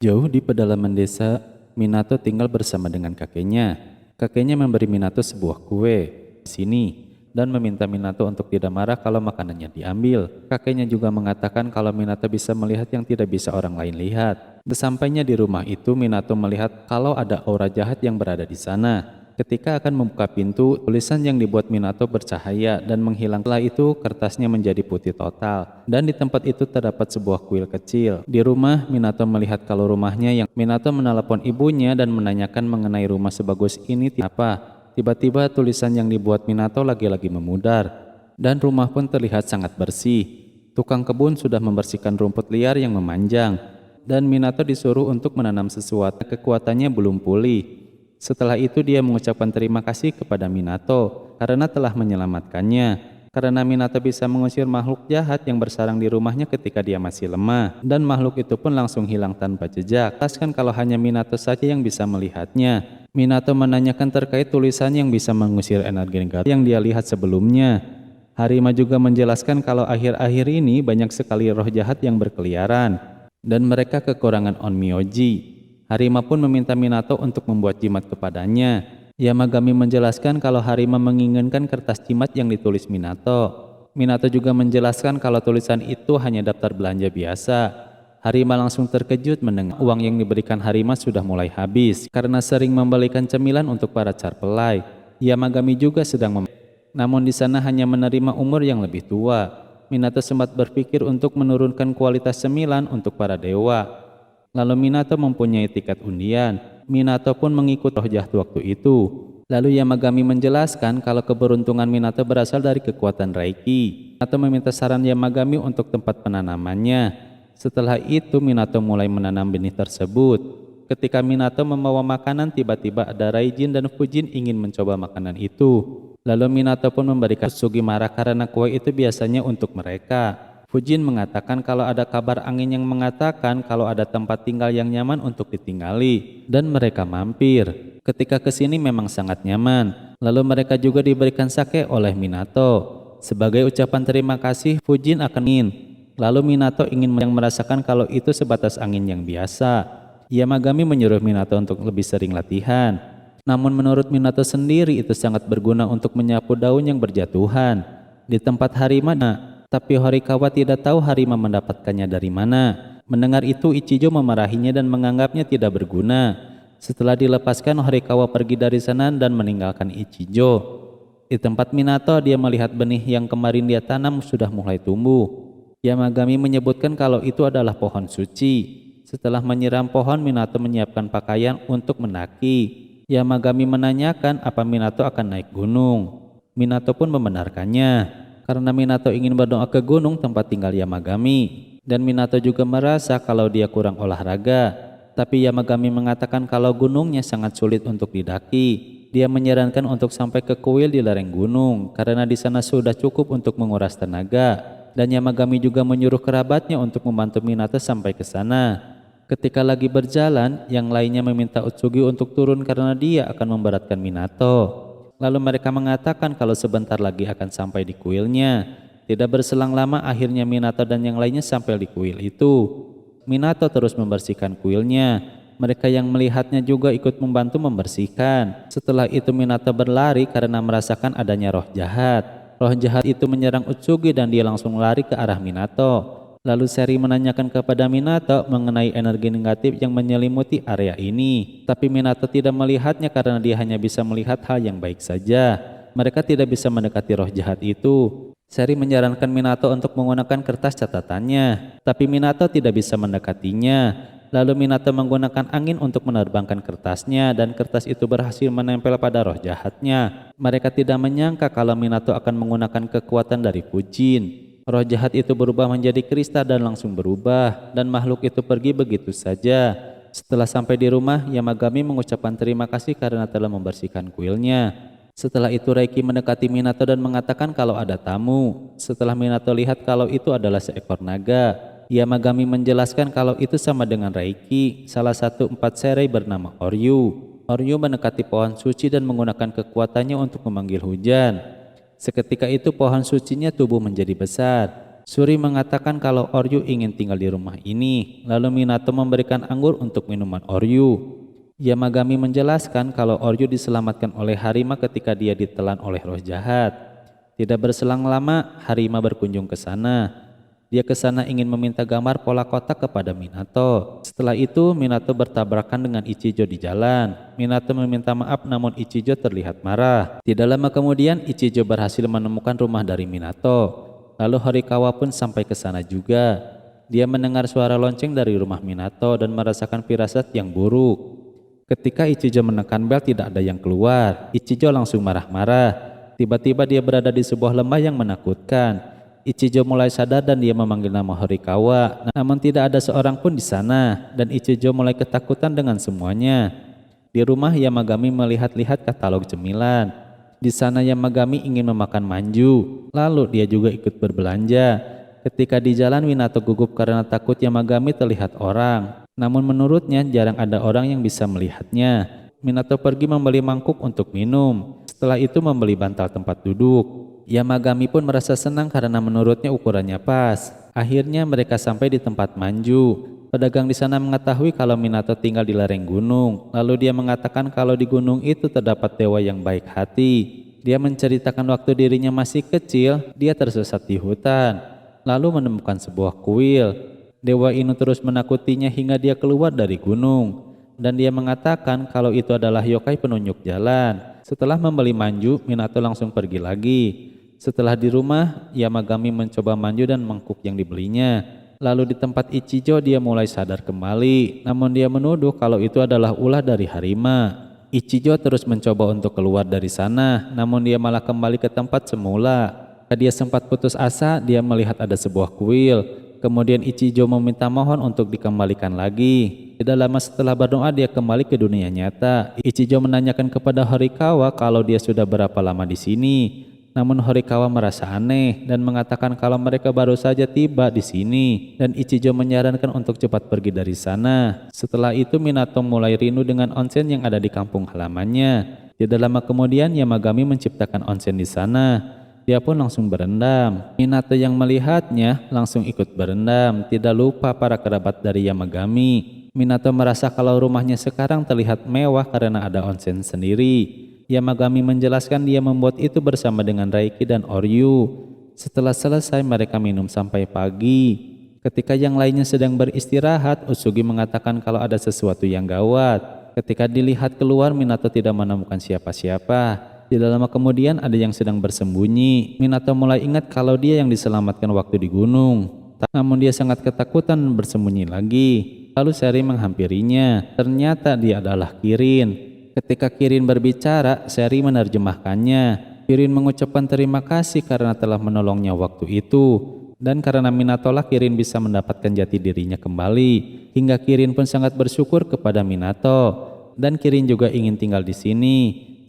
Jauh di pedalaman desa, Minato tinggal bersama dengan kakeknya. Kakeknya memberi Minato sebuah kue di sini dan meminta Minato untuk tidak marah kalau makanannya diambil. Kakeknya juga mengatakan kalau Minato bisa melihat yang tidak bisa orang lain lihat. Sesampainya di rumah itu, Minato melihat kalau ada aura jahat yang berada di sana. Ketika akan membuka pintu, tulisan yang dibuat Minato bercahaya dan menghilang. Setelah itu, kertasnya menjadi putih total. Dan di tempat itu terdapat sebuah kuil kecil. Di rumah, Minato melihat kalau rumahnya yang Minato menelepon ibunya dan menanyakan mengenai rumah sebagus ini apa. Tiba-tiba tulisan yang dibuat Minato lagi-lagi memudar. Dan rumah pun terlihat sangat bersih. Tukang kebun sudah membersihkan rumput liar yang memanjang. Dan Minato disuruh untuk menanam sesuatu. Kekuatannya belum pulih. Setelah itu dia mengucapkan terima kasih kepada Minato karena telah menyelamatkannya. Karena Minato bisa mengusir makhluk jahat yang bersarang di rumahnya ketika dia masih lemah. Dan makhluk itu pun langsung hilang tanpa jejak. Jelaskan kalau hanya Minato saja yang bisa melihatnya. Minato menanyakan terkait tulisan yang bisa mengusir energi negatif yang dia lihat sebelumnya. Harima juga menjelaskan kalau akhir-akhir ini banyak sekali roh jahat yang berkeliaran. Dan mereka kekurangan onmyoji. Harima pun meminta Minato untuk membuat jimat kepadanya. Yamagami menjelaskan kalau Harima menginginkan kertas jimat yang ditulis Minato. Minato juga menjelaskan kalau tulisan itu hanya daftar belanja biasa. Harima langsung terkejut mendengar uang yang diberikan Harima sudah mulai habis karena sering membelikan cemilan untuk para carpelai. Yamagami juga sedang namun di sana hanya menerima umur yang lebih tua. Minato sempat berpikir untuk menurunkan kualitas cemilan untuk para dewa. Lalu Minato mempunyai tiket undian. Minato pun mengikut roh jahat waktu itu. Lalu Yamagami menjelaskan kalau keberuntungan Minato berasal dari kekuatan Reiki. Minato meminta saran Yamagami untuk tempat penanamannya. Setelah itu Minato mulai menanam benih tersebut. Ketika Minato membawa makanan, tiba-tiba ada Raijin dan Fujin ingin mencoba makanan itu. Lalu Minato pun memberikan Tsugi marah karena kue itu biasanya untuk mereka. Fujin mengatakan kalau ada kabar angin yang mengatakan kalau ada tempat tinggal yang nyaman untuk ditinggali dan mereka mampir. Ketika kesini memang sangat nyaman. Lalu mereka juga diberikan sake oleh Minato. Sebagai ucapan terima kasih, Fujin akan ingin. Lalu Minato ingin merasakan kalau itu sebatas angin yang biasa. Yamagami menyuruh Minato untuk lebih sering latihan. Namun menurut Minato sendiri itu sangat berguna untuk menyapu daun yang berjatuhan di tempat Harima. Tapi Horikawa tidak tahu Harima mendapatkannya dari mana. Mendengar itu Ichijo memarahinya dan menganggapnya tidak berguna. Setelah dilepaskan, Horikawa pergi dari sana dan meninggalkan Ichijo. Di tempat Minato, dia melihat benih yang kemarin dia tanam sudah mulai tumbuh. Yamagami menyebutkan kalau itu adalah pohon suci. Setelah menyiram pohon, Minato menyiapkan pakaian untuk mendaki. Yamagami menanyakan apa Minato akan naik gunung. Minato pun membenarkannya. Karena Minato ingin berdoa ke gunung tempat tinggal Yamagami. Dan Minato juga merasa kalau dia kurang olahraga. Tapi Yamagami mengatakan kalau gunungnya sangat sulit untuk didaki. Dia menyarankan untuk sampai ke kuil di lereng gunung karena di sana sudah cukup untuk menguras tenaga. Dan Yamagami juga menyuruh kerabatnya untuk membantu Minato sampai ke sana. Ketika lagi berjalan, yang lainnya meminta Utsugi untuk turun karena dia akan memberatkan Minato. Lalu mereka mengatakan kalau sebentar lagi akan sampai di kuilnya. Tidak berselang lama akhirnya Minato dan yang lainnya sampai di kuil itu. Minato terus membersihkan kuilnya. Mereka yang melihatnya juga ikut membantu membersihkan. Setelah itu Minato berlari karena merasakan adanya roh jahat. Roh jahat itu menyerang Utsugi dan dia langsung lari ke arah Minato. Lalu Seri menanyakan kepada Minato mengenai energi negatif yang menyelimuti area ini. Tapi Minato tidak melihatnya karena dia hanya bisa melihat hal yang baik saja. Mereka tidak bisa mendekati roh jahat itu. Seri menyarankan Minato untuk menggunakan kertas catatannya. Tapi Minato tidak bisa mendekatinya. Lalu Minato menggunakan angin untuk menerbangkan kertasnya dan kertas itu berhasil menempel pada roh jahatnya. Mereka tidak menyangka kalau Minato akan menggunakan kekuatan dari Fujin. Roh jahat itu berubah menjadi kristal dan langsung berubah, dan makhluk itu pergi begitu saja. Setelah sampai di rumah, Yamagami mengucapkan terima kasih karena telah membersihkan kuilnya. Setelah itu Reiki mendekati Minato dan mengatakan kalau ada tamu. Setelah Minato lihat kalau itu adalah seekor naga, Yamagami menjelaskan kalau itu sama dengan Reiki, salah satu 4 serai bernama Oryu. Oryu mendekati pohon suci dan menggunakan kekuatannya untuk memanggil hujan. Seketika itu pohon sucinya tumbuh menjadi besar. Suri mengatakan kalau Oryu ingin tinggal di rumah ini, lalu Minato memberikan anggur untuk minuman Oryu. Yamagami menjelaskan kalau Oryu diselamatkan oleh Harima ketika dia ditelan oleh roh jahat. Tidak berselang lama, Harima berkunjung ke sana. Dia ke sana ingin meminta gambar pola kotak kepada Minato. Setelah itu, Minato bertabrakan dengan Ichijo di jalan. Minato meminta maaf namun Ichijo terlihat marah. Tidak lama kemudian, Ichijo berhasil menemukan rumah dari Minato. Lalu Horikawa pun sampai ke sana juga. Dia mendengar suara lonceng dari rumah Minato dan merasakan firasat yang buruk. Ketika Ichijo menekan bel tidak ada yang keluar. Ichijo langsung marah-marah. Tiba-tiba dia berada di sebuah lembah yang menakutkan. Ichijo mulai sadar dan dia memanggil nama Horikawa, namun tidak ada seorang pun di sana dan Ichijo mulai ketakutan dengan semuanya. Di rumah Yamagami melihat-lihat katalog cemilan. Di sana Yamagami ingin memakan manju, lalu dia juga ikut berbelanja. Ketika di jalan Minato gugup karena takut Yamagami terlihat orang, namun menurutnya jarang ada orang yang bisa melihatnya. Minato pergi membeli mangkuk untuk minum, setelah itu membeli bantal tempat duduk. Yamagami pun merasa senang karena menurutnya ukurannya pas. Akhirnya mereka sampai di tempat manju. Pedagang di sana mengetahui kalau Minato tinggal di lereng gunung. Lalu dia mengatakan kalau di gunung itu terdapat dewa yang baik hati. Dia menceritakan waktu dirinya masih kecil, dia tersesat di hutan. Lalu menemukan sebuah kuil. Dewa ini terus menakutinya hingga dia keluar dari gunung. Dan dia mengatakan kalau itu adalah yokai penunjuk jalan. Setelah membeli manju, Minato langsung pergi lagi. Setelah di rumah, Yamagami mencoba manju dan mangkuk yang dibelinya. Lalu di tempat Ichijo dia mulai sadar kembali, namun dia menuduh kalau itu adalah ulah dari Harima. Ichijo terus mencoba untuk keluar dari sana, namun dia malah kembali ke tempat semula. Ketika dia sempat putus asa, dia melihat ada sebuah kuil. Kemudian Ichijo meminta mohon untuk dikembalikan lagi. Tidak lama setelah berdoa dia kembali ke dunia nyata. Ichijo menanyakan kepada Horikawa kalau dia sudah berapa lama di sini. Namun Horikawa merasa aneh dan mengatakan kalau mereka baru saja tiba di sini dan Ichijo menyarankan untuk cepat pergi dari sana. Setelah itu Minato mulai rindu dengan onsen yang ada di kampung halamannya. Tidak lama kemudian Yamagami menciptakan onsen di sana. Dia pun langsung berendam. Minato yang melihatnya langsung ikut berendam. Tidak lupa para kerabat dari Yamagami. Minato merasa kalau rumahnya sekarang terlihat mewah karena ada onsen sendiri. Yamagami menjelaskan dia membuat itu bersama dengan Raiki dan Oryu. Setelah selesai mereka minum sampai pagi. Ketika yang lainnya sedang beristirahat, Usugi mengatakan kalau ada sesuatu yang gawat. Ketika dilihat keluar, Minato tidak menemukan siapa-siapa. Tidak lama kemudian ada yang sedang bersembunyi. Minato mulai ingat kalau dia yang diselamatkan waktu di gunung. Namun dia sangat ketakutan dan bersembunyi lagi. Lalu Seri menghampirinya. Ternyata dia adalah Kirin. Ketika Kirin berbicara, Seri menerjemahkannya. Kirin mengucapkan terima kasih karena telah menolongnya waktu itu. Dan karena Minato lah Kirin bisa mendapatkan jati dirinya kembali. Hingga Kirin pun sangat bersyukur kepada Minato. Dan Kirin juga ingin tinggal di sini.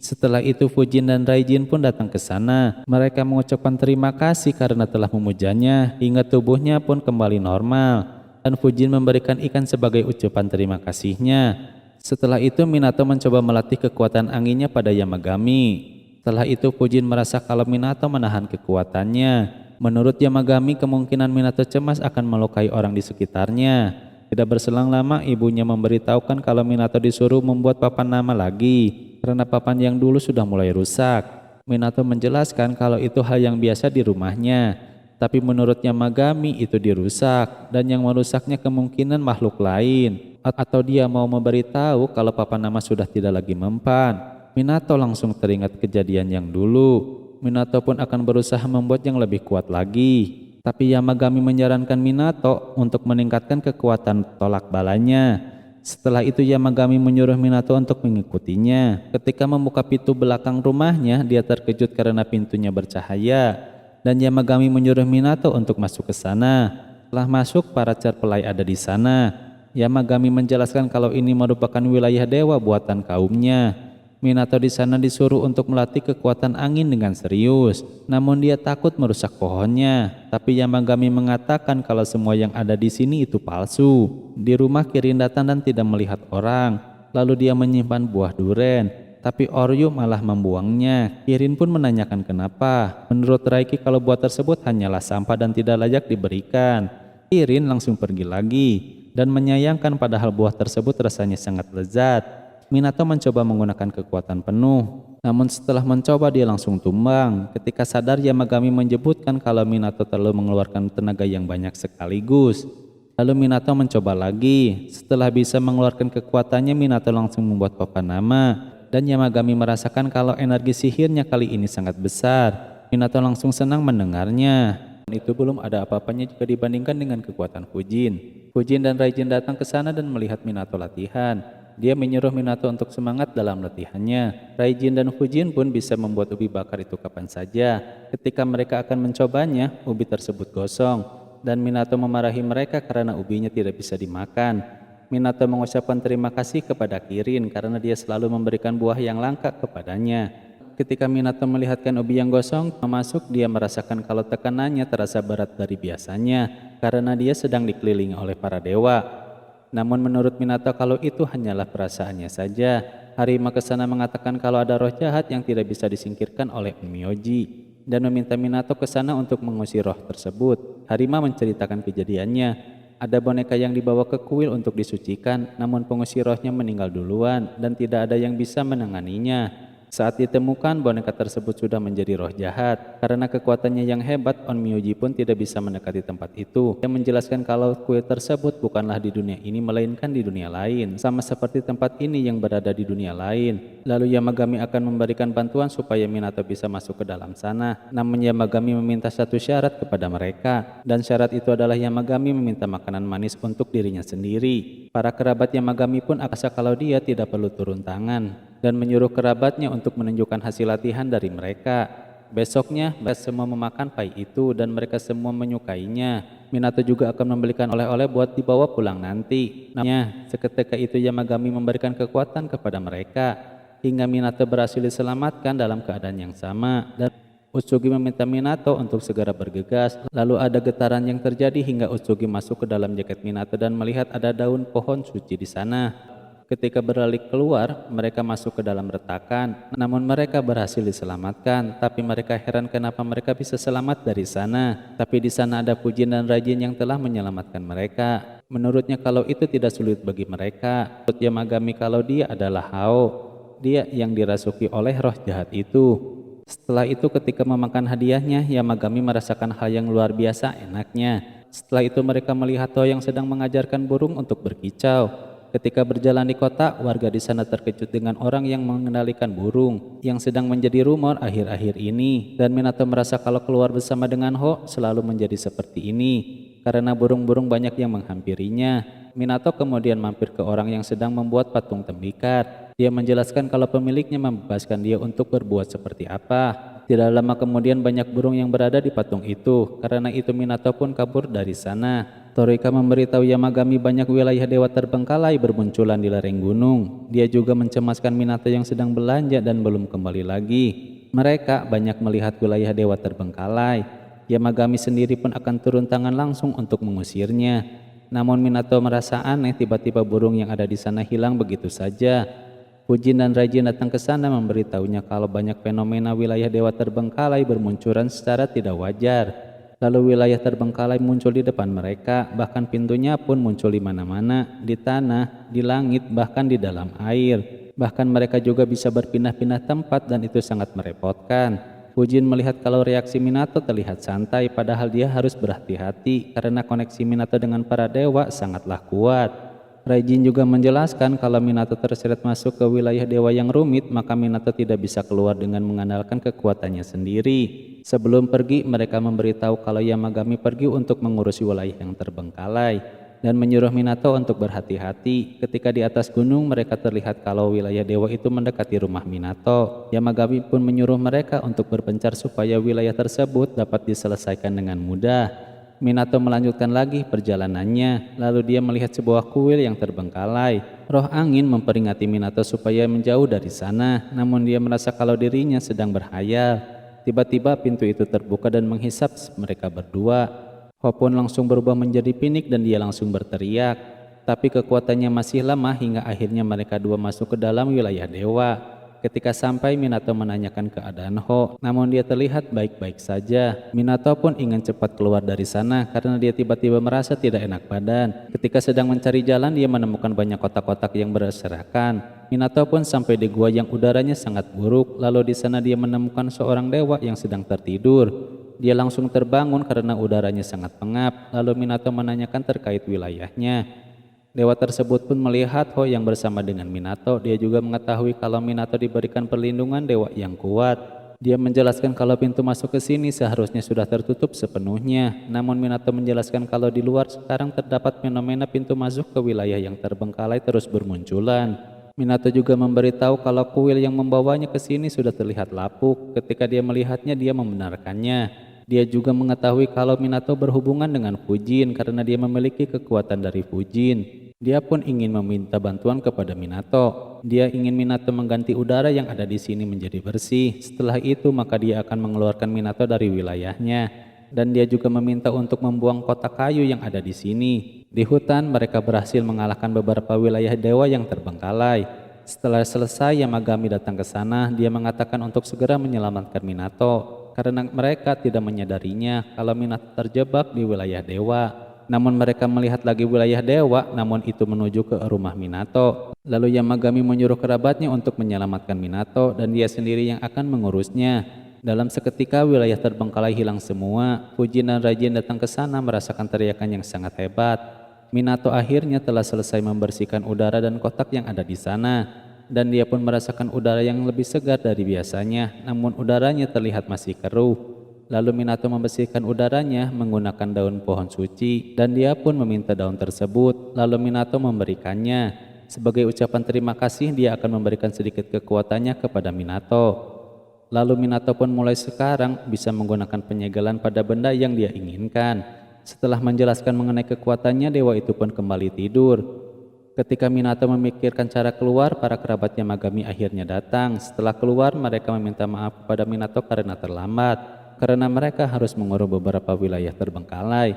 Setelah itu Fujin dan Raijin pun datang ke sana. Mereka mengucapkan terima kasih karena telah memujanya hingga tubuhnya pun kembali normal. Dan Fujin memberikan ikan sebagai ucapan terima kasihnya. Setelah itu Minato mencoba melatih kekuatan anginnya pada Yamagami. Setelah itu Fujin merasa kalau Minato menahan kekuatannya. Menurut Yamagami kemungkinan Minato cemas akan melukai orang di sekitarnya. Tidak berselang lama ibunya memberitahukan kalau Minato disuruh membuat papan nama lagi. Karena papan yang dulu sudah mulai rusak. Minato menjelaskan kalau itu hal yang biasa di rumahnya. Tapi menurut Yamagami itu dirusak. Dan yang merusaknya kemungkinan makhluk lain. Atau dia mau memberitahu kalau papan nama sudah tidak lagi mempan. Minato langsung teringat kejadian yang dulu. Minato pun akan berusaha membuat yang lebih kuat lagi. Tapi Yamagami menyarankan Minato untuk meningkatkan kekuatan tolak balanya. Setelah itu Yamagami menyuruh Minato untuk mengikutinya. Ketika membuka pintu belakang rumahnya, dia terkejut karena pintunya bercahaya. Dan Yamagami menyuruh Minato untuk masuk ke sana. Setelah masuk, para cerpelai ada di sana. Yamagami menjelaskan kalau ini merupakan wilayah dewa buatan kaumnya. Minato di sana disuruh untuk melatih kekuatan angin dengan serius. Namun dia takut merusak pohonnya. Tapi Yamagami mengatakan kalau semua yang ada di sini itu palsu. Di rumah Kirin datang dan tidak melihat orang. Lalu dia menyimpan buah duren. tapi Oryu malah membuangnya. Kirin pun menanyakan kenapa. Menurut Raiki kalau buah tersebut hanyalah sampah dan tidak layak diberikan. Kirin langsung pergi lagi dan menyayangkan padahal buah tersebut rasanya sangat lezat. Minato mencoba menggunakan kekuatan penuh. Namun setelah mencoba dia langsung tumbang. Ketika sadar Yamagami menyebutkan kalau Minato terlalu mengeluarkan tenaga yang banyak sekaligus. Lalu Minato mencoba lagi. Setelah bisa mengeluarkan kekuatannya, Minato langsung membuat papan nama. Dan Yamagami merasakan kalau energi sihirnya kali ini sangat besar. Minato langsung senang mendengarnya. Dan itu belum ada apa-apanya jika dibandingkan dengan kekuatan Fujin. Fujin dan Raijin datang ke sana dan melihat Minato latihan. Dia menyuruh Minato untuk semangat dalam latihannya. Raijin dan Fujin pun bisa membuat ubi bakar itu kapan saja. Ketika mereka akan mencobanya, ubi tersebut gosong. Dan Minato memarahi mereka karena ubinya tidak bisa dimakan. Minato mengucapkan terima kasih kepada Kirin karena dia selalu memberikan buah yang langka kepadanya. Ketika Minato melihatkan ubi yang gosong masuk, dia merasakan kalau tekanannya terasa berat dari biasanya karena dia sedang dikelilingi oleh para dewa. Namun menurut Minato kalau itu hanyalah perasaannya saja. Harima kesana mengatakan kalau ada roh jahat yang tidak bisa disingkirkan oleh Onmyoji dan meminta Minato ke sana untuk mengusir roh tersebut. Harima menceritakan kejadiannya. Ada boneka yang dibawa ke kuil untuk disucikan, namun pengusir rohnya meninggal duluan dan tidak ada yang bisa menanganinya. Saat ditemukan, boneka tersebut sudah menjadi roh jahat. Karena kekuatannya yang hebat, Onmyoji pun tidak bisa mendekati tempat itu. Dia menjelaskan kalau kuil tersebut bukanlah di dunia ini melainkan di dunia lain, sama seperti tempat ini yang berada di dunia lain. Lalu Yamagami akan memberikan bantuan supaya Minato bisa masuk ke dalam sana. Namun Yamagami meminta satu syarat kepada mereka, dan syarat itu adalah Yamagami meminta makanan manis untuk dirinya sendiri. Para kerabat Yamagami pun akasa kalau dia tidak perlu turun tangan dan menyuruh kerabatnya untuk menunjukkan hasil latihan dari mereka. Besoknya mereka semua memakan pai itu dan mereka semua menyukainya. Minato juga akan membelikan oleh-oleh buat dibawa pulang nanti. Namun seketika itu Yamagami memberikan kekuatan kepada mereka hingga Minato berhasil diselamatkan dalam keadaan yang sama. Dan Utsugi meminta Minato untuk segera bergegas. Lalu ada getaran yang terjadi hingga Utsugi masuk ke dalam jaket Minato dan melihat ada daun pohon suci di sana. Ketika beralih keluar, mereka masuk ke dalam retakan. Namun mereka berhasil diselamatkan. Tapi mereka heran kenapa mereka bisa selamat dari sana. Tapi di sana ada Fujin dan Raijin yang telah menyelamatkan mereka. Menurutnya kalau itu tidak sulit bagi mereka. Menurut Yamagami kalau dia adalah Hao. Dia yang dirasuki oleh roh jahat itu. Setelah itu ketika memakan hadiahnya, Yamagami merasakan hal yang luar biasa enaknya. Setelah itu mereka melihat Hao yang sedang mengajarkan burung untuk berkicau. Ketika berjalan di kota, warga di sana terkejut dengan orang yang mengendalikan burung yang sedang menjadi rumor akhir-akhir ini. Dan Minato merasa kalau keluar bersama dengan Ho selalu menjadi seperti ini karena burung-burung banyak yang menghampirinya. Minato kemudian mampir ke orang yang sedang membuat patung tembikar. Dia menjelaskan kalau pemiliknya membebaskan dia untuk berbuat seperti apa. Tidak lama kemudian banyak burung yang berada di patung itu. Karena itu Minato pun kabur dari sana. Torika memberitahu Yamagami banyak wilayah dewa terbengkalai bermunculan di lereng gunung. Dia juga mencemaskan Minato yang sedang belanja dan belum kembali lagi. Mereka banyak melihat wilayah dewa terbengkalai. Yamagami sendiri pun akan turun tangan langsung untuk mengusirnya. Namun Minato merasa aneh tiba-tiba burung yang ada di sana hilang begitu saja. Fujin dan Raijin datang ke sana memberitahunya kalau banyak fenomena wilayah dewa terbengkalai bermunculan secara tidak wajar. Lalu wilayah terbengkalai muncul di depan mereka, bahkan pintunya pun muncul di mana-mana, di tanah, di langit, bahkan di dalam air. Bahkan mereka juga bisa berpindah-pindah tempat dan itu sangat merepotkan. Fujin melihat kalau reaksi Minato terlihat santai padahal dia harus berhati-hati karena koneksi Minato dengan para dewa sangatlah kuat. Raijin juga menjelaskan kalau Minato terseret masuk ke wilayah dewa yang rumit, maka Minato tidak bisa keluar dengan mengandalkan kekuatannya sendiri. Sebelum pergi, mereka memberitahu kalau Yamagami pergi untuk mengurusi wilayah yang terbengkalai dan menyuruh Minato untuk berhati-hati. Ketika di atas gunung, mereka terlihat kalau wilayah dewa itu mendekati rumah Minato. Yamagami pun menyuruh mereka untuk berpencar supaya wilayah tersebut dapat diselesaikan dengan mudah. Minato melanjutkan lagi perjalanannya, lalu dia melihat sebuah kuil yang terbengkalai. Roh angin memperingati Minato supaya menjauh dari sana, namun dia merasa kalau dirinya sedang berhayal. Tiba-tiba pintu itu terbuka dan menghisap mereka berdua. Ho pun langsung berubah menjadi pinik dan dia langsung berteriak. Tapi kekuatannya masih lemah hingga akhirnya mereka dua masuk ke dalam wilayah dewa. Ketika sampai, Minato menanyakan keadaan Ho, namun dia terlihat baik-baik saja. Minato pun ingin cepat keluar dari sana karena dia tiba-tiba merasa tidak enak badan. Ketika sedang mencari jalan, dia menemukan banyak kotak-kotak yang berserakan. Minato pun sampai di gua yang udaranya sangat buruk. Lalu di sana dia menemukan seorang dewa yang sedang tertidur. Dia langsung terbangun karena udaranya sangat pengap. Lalu Minato menanyakan terkait wilayahnya. Dewa tersebut pun melihat Ho yang bersama dengan Minato. Dia juga mengetahui kalau Minato diberikan perlindungan dewa yang kuat. Dia menjelaskan kalau pintu masuk ke sini seharusnya sudah tertutup sepenuhnya. Namun Minato menjelaskan kalau di luar sekarang terdapat fenomena pintu masuk ke wilayah yang terbengkalai terus bermunculan. Minato juga memberitahu kalau kuil yang membawanya ke sini sudah terlihat lapuk. Ketika dia melihatnya, dia membenarkannya. Dia juga mengetahui kalau Minato berhubungan dengan Fujin karena dia memiliki kekuatan dari Fujin. Dia pun ingin meminta bantuan kepada Minato. Dia ingin Minato mengganti udara yang ada di sini menjadi bersih. Setelah itu maka dia akan mengeluarkan Minato dari wilayahnya. Dan dia juga meminta untuk membuang kotak kayu yang ada di sini. Di hutan mereka berhasil mengalahkan beberapa wilayah dewa yang terbengkalai. Setelah selesai, Yamagami datang ke sana. Dia mengatakan untuk segera menyelamatkan Minato karena mereka tidak menyadarinya kalau Minato terjebak di wilayah dewa. Namun mereka melihat lagi wilayah dewa, namun itu menuju ke rumah Minato. Lalu Yamagami menyuruh kerabatnya untuk menyelamatkan Minato dan dia sendiri yang akan mengurusnya. Dalam seketika wilayah terbengkalai hilang semua. Fujin dan Raijin datang ke sana merasakan teriakan yang sangat hebat. Minato akhirnya telah selesai membersihkan udara dan kotak yang ada di sana. Dan dia pun merasakan udara yang lebih segar dari biasanya, namun udaranya terlihat masih keruh. Lalu Minato membersihkan udaranya menggunakan daun pohon suci dan dia pun meminta daun tersebut. Lalu Minato memberikannya. Sebagai ucapan terima kasih, dia akan memberikan sedikit kekuatannya kepada Minato. Lalu Minato pun mulai sekarang bisa menggunakan penyegelan pada benda yang dia inginkan. Setelah menjelaskan mengenai kekuatannya, dewa itu pun kembali tidur. Ketika Minato memikirkan cara keluar, para kerabat Yamagami akhirnya datang. Setelah keluar, mereka meminta maaf kepada Minato karena terlambat, karena mereka harus mengurus beberapa wilayah terbengkalai.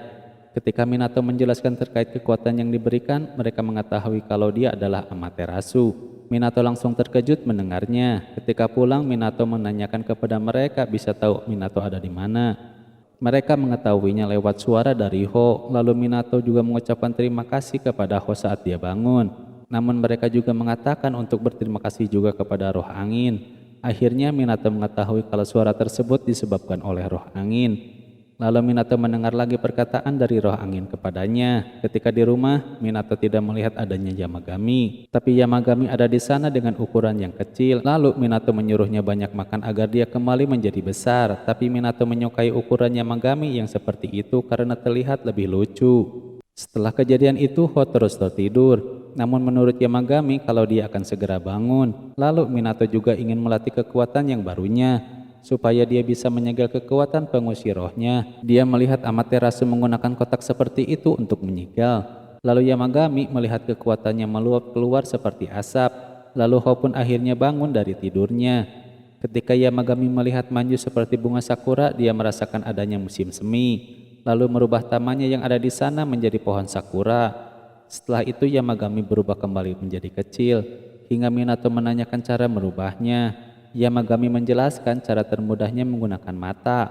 Ketika Minato menjelaskan terkait kekuatan yang diberikan, mereka mengetahui kalau dia adalah Amaterasu. Minato langsung terkejut mendengarnya. Ketika pulang, Minato menanyakan kepada mereka bisa tahu Minato ada di mana. Mereka mengetahuinya lewat suara dari Ho. Lalu Minato juga mengucapkan terima kasih kepada Ho saat dia bangun. Namun mereka juga mengatakan untuk berterima kasih juga kepada roh angin. Akhirnya Minato mengetahui kalau suara tersebut disebabkan oleh roh angin. Lalu Minato mendengar lagi perkataan dari roh angin kepadanya. Ketika di rumah, Minato tidak melihat adanya Yamagami. Tapi Yamagami ada di sana dengan ukuran yang kecil. Lalu Minato menyuruhnya banyak makan agar dia kembali menjadi besar. Tapi Minato menyukai ukuran Yamagami yang seperti itu karena terlihat lebih lucu. Setelah kejadian itu, Ho terus tertidur. Namun menurut Yamagami kalau dia akan segera bangun. Lalu Minato juga ingin melatih kekuatan yang barunya supaya dia bisa menyegel kekuatan pengusir rohnya. Dia melihat Amaterasu menggunakan kotak seperti itu untuk menyegel. Lalu Yamagami melihat kekuatannya meluap keluar seperti asap. Lalu Ho pun akhirnya bangun dari tidurnya. Ketika Yamagami melihat Manju seperti bunga sakura, dia merasakan adanya musim semi. Lalu merubah tamannya yang ada di sana menjadi pohon sakura. Setelah itu Yamagami berubah kembali menjadi kecil, hingga Minato menanyakan cara merubahnya. Yamagami menjelaskan cara termudahnya menggunakan mata.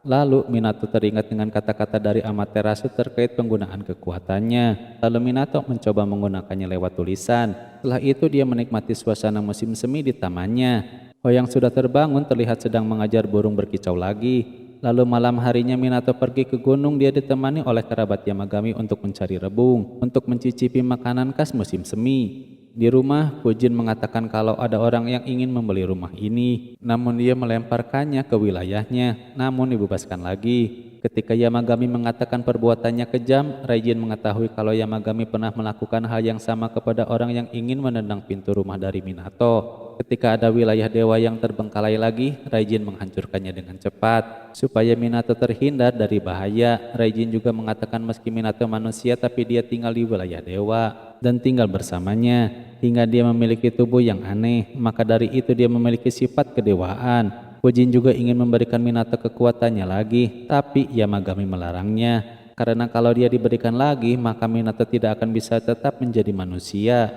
Lalu Minato teringat dengan kata-kata dari Amaterasu terkait penggunaan kekuatannya. Lalu Minato mencoba menggunakannya lewat tulisan. Setelah itu dia menikmati suasana musim semi di tamannya. Ho yang sudah terbangun terlihat sedang mengajar burung berkicau lagi. Lalu malam harinya Minato pergi ke gunung. Dia ditemani oleh kerabat Yamagami untuk mencari rebung, untuk mencicipi makanan khas musim semi. Di rumah, Fujin mengatakan kalau ada orang yang ingin membeli rumah ini, namun dia melemparkannya ke wilayahnya, namun dibebaskan lagi. Ketika Yamagami mengatakan perbuatannya kejam, Raijin mengetahui kalau Yamagami pernah melakukan hal yang sama kepada orang yang ingin menendang pintu rumah dari Minato. Ketika ada wilayah dewa yang terbengkalai lagi, Raijin menghancurkannya dengan cepat. Supaya Minato terhindar dari bahaya, Raijin juga mengatakan meski Minato manusia tapi dia tinggal di wilayah dewa dan tinggal bersamanya, hingga dia memiliki tubuh yang aneh, maka dari itu dia memiliki sifat kedewaan. Fujin juga ingin memberikan Minato kekuatannya lagi, tapi Yamagami melarangnya, karena kalau dia diberikan lagi, maka Minato tidak akan bisa tetap menjadi manusia.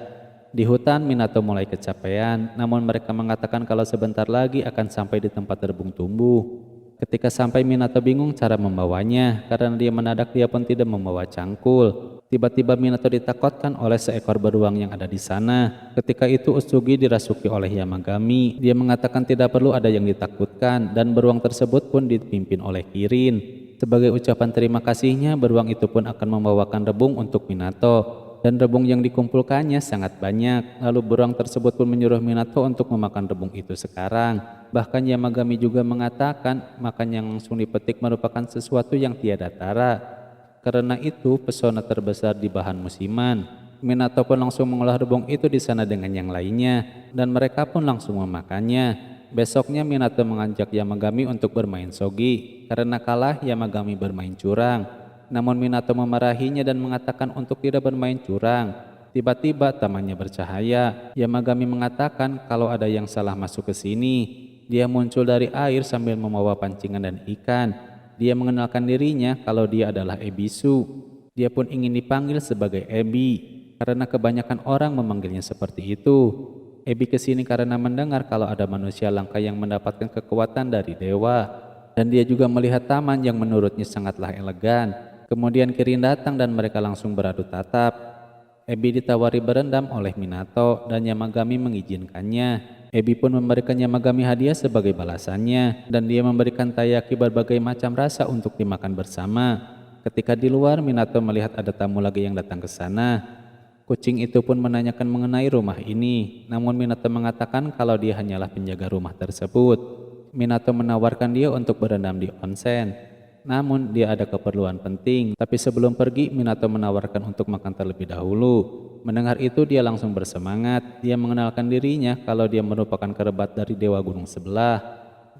Di hutan, Minato mulai kecapean, namun mereka mengatakan kalau sebentar lagi akan sampai di tempat rebung tumbuh. Ketika sampai, Minato bingung cara membawanya, karena dia pun tidak membawa cangkul. Tiba-tiba Minato ditakutkan oleh seekor beruang yang ada di sana. Ketika itu Utsugi dirasuki oleh Yamagami. Dia mengatakan tidak perlu ada yang ditakutkan, dan beruang tersebut pun dipimpin oleh Kirin. Sebagai ucapan terima kasihnya, beruang itu pun akan membawakan rebung untuk Minato. Dan rebung yang dikumpulkannya sangat banyak. Lalu beruang tersebut pun menyuruh Minato untuk memakan rebung itu sekarang. Bahkan Yamagami juga mengatakan makan yang langsung dipetik merupakan sesuatu yang tiada tara. Karena itu pesona terbesar di bahan musiman. Minato pun langsung mengolah rebung itu di sana dengan yang lainnya, dan mereka pun langsung memakannya. Besoknya Minato mengajak Yamagami untuk bermain shogi. Karena kalah, Yamagami bermain curang. Namun Minato memarahinya dan mengatakan untuk tidak bermain curang. Tiba-tiba tamannya bercahaya. Yamagami mengatakan kalau ada yang salah masuk ke sini. Dia muncul dari air sambil membawa pancingan dan ikan. Dia mengenalkan dirinya kalau dia adalah Ebisu. Dia pun ingin dipanggil sebagai Ebi karena kebanyakan orang memanggilnya seperti itu. Ebi kesini karena mendengar kalau ada manusia langka yang mendapatkan kekuatan dari dewa. Dan dia juga melihat taman yang menurutnya sangatlah elegan. Kemudian Kirin datang dan mereka langsung beradu tatap. Ebi ditawari berendam oleh Minato dan Yamagami mengizinkannya. Ebi pun memberikan Yamagami hadiah sebagai balasannya, dan dia memberikan taiyaki berbagai macam rasa untuk dimakan bersama. Ketika di luar, Minato melihat ada tamu lagi yang datang ke sana. Kucing itu pun menanyakan mengenai rumah ini, namun Minato mengatakan kalau dia hanyalah penjaga rumah tersebut. Minato menawarkan dia untuk berendam di onsen. Namun dia ada keperluan penting, tapi sebelum pergi Minato menawarkan untuk makan terlebih dahulu. Mendengar itu dia langsung bersemangat. Dia mengenalkan dirinya kalau dia merupakan kerabat dari dewa gunung sebelah.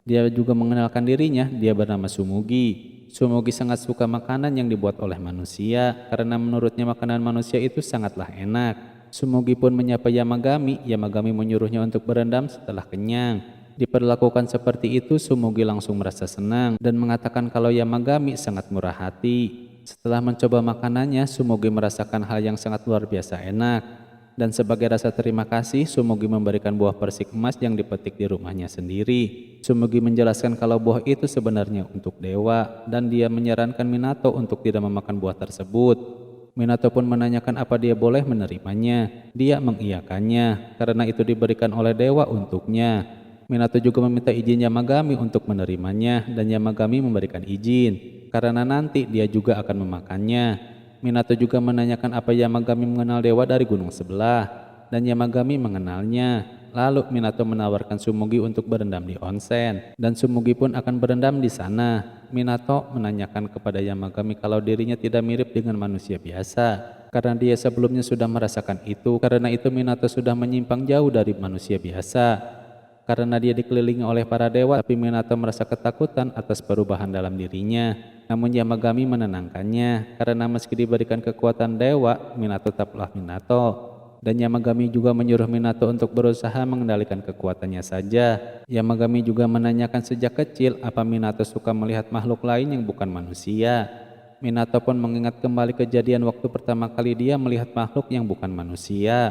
Dia juga mengenalkan dirinya, dia bernama Sumugi. Sumugi sangat suka makanan yang dibuat oleh manusia, karena menurutnya makanan manusia itu sangatlah enak. Sumugi pun menyapa Yamagami. Yamagami menyuruhnya untuk berendam setelah kenyang. Diperlakukan seperti itu, Sumugi langsung merasa senang dan mengatakan kalau Yamagami sangat murah hati. Setelah mencoba makanannya, Sumugi merasakan hal yang sangat luar biasa enak. Dan sebagai rasa terima kasih, Sumugi memberikan buah persik emas yang dipetik di rumahnya sendiri. Sumugi menjelaskan kalau buah itu sebenarnya untuk dewa, dan dia menyarankan Minato untuk tidak memakan buah tersebut. Minato pun menanyakan apa dia boleh menerimanya. Dia mengiyakannya, karena itu diberikan oleh dewa untuknya. Minato juga meminta izin Yamagami untuk menerimanya, dan Yamagami memberikan izin, karena nanti dia juga akan memakannya. Minato juga menanyakan apa Yamagami mengenal dewa dari gunung sebelah, dan Yamagami mengenalnya. Lalu Minato menawarkan Sumugi untuk berendam di onsen, dan Sumugi pun akan berendam di sana. Minato menanyakan kepada Yamagami kalau dirinya tidak mirip dengan manusia biasa, karena dia sebelumnya sudah merasakan itu. Karena itu Minato sudah menyimpang jauh dari manusia biasa. Karena dia dikelilingi oleh para dewa, tapi Minato merasa ketakutan atas perubahan dalam dirinya. Namun Yamagami menenangkannya, karena meski diberikan kekuatan dewa, Minato tetaplah Minato. Dan Yamagami juga menyuruh Minato untuk berusaha mengendalikan kekuatannya saja. Yamagami juga menanyakan sejak kecil apa Minato suka melihat makhluk lain yang bukan manusia. Minato pun mengingat kembali kejadian waktu pertama kali dia melihat makhluk yang bukan manusia.